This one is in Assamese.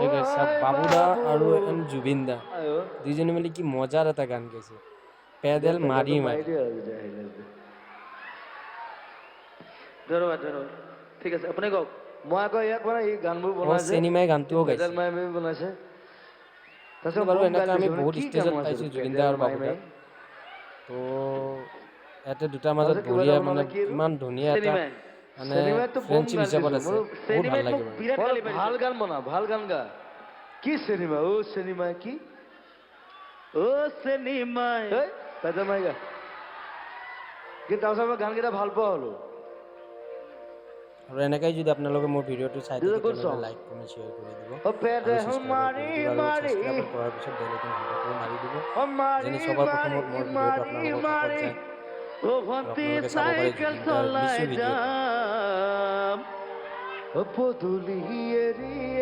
এই গাইছে বাবুদা আৰু জুবিন দা দুইজনে মিলি কি মজাৰ এটা গান গাইছে পেডেল মাৰি মাৰি ধন্যবাদ ধন্যবাদ ঠিক আছে আপুনি কওক মই আকৌ ইয়াত মানে এই গানবোৰ বনাইছে চিনেমাই গানটোও গাইছে পেডেল মাৰি মাৰি বনাইছে তাৰপিছত বাৰু মোক গালি এনেকা আমি দিছে মানে বহুত কি কাম ষ্টেজত আছে পাইছো জুবিন দা পেডেল আৰু মাৰি বাবুদাক মাৰি তো ইয়াতে দুটাৰ মাজত তাৰপিছত কিবা এটা বঢ়িয়া মানে বনালে কি ইমান ধুনীয়া এটা চিনেমাই মানে চিনেমাইতো বম ফ্ৰেণ্ডশ্বিপ গালি হিচাপত দিছো আছে মই বহুত ভাল চিনেমাইত লাগে মোক মানে বিৰাট গালি পাৰিছে ভাল গান বনা ভাল গান গা কি চিনেমা ও চিনেমা কি ও চিনেমাই পেডেল মাৰি গা কিন্তু তাৰপিছত মই গানকেইটা ভাল পোৱা হ'লো আৰু এনেকৈ যদি আপোনালোকে মোৰ ভিডিঅ'টো চাই This is থাকে a good তেনেহ'লে song. লাইক কমেণ্ট শ্বেয়াৰ কৰি দিব Oh, আৰু pedal ছাবস্ক্ৰাইবাৰ কৰি mari দিব আৰু mari, ছাবস্ক্ৰাইবাৰ কৰাৰ পিছত বেল আইকন ঘণ্টাটোও মাৰি দিব oh যেনে mari সবাৰ mari প্ৰথমত মোৰ ভিডিঅ'টো mari আপোনালোকৰ কাষত mari, যায় oh আৰু ভন্তি আপোনালোকে চাব পাৰে চাইকেল জুবিন দাৰ চলাই লিচু ভিডিঅ'টো যাম, oh পদূলি এৰি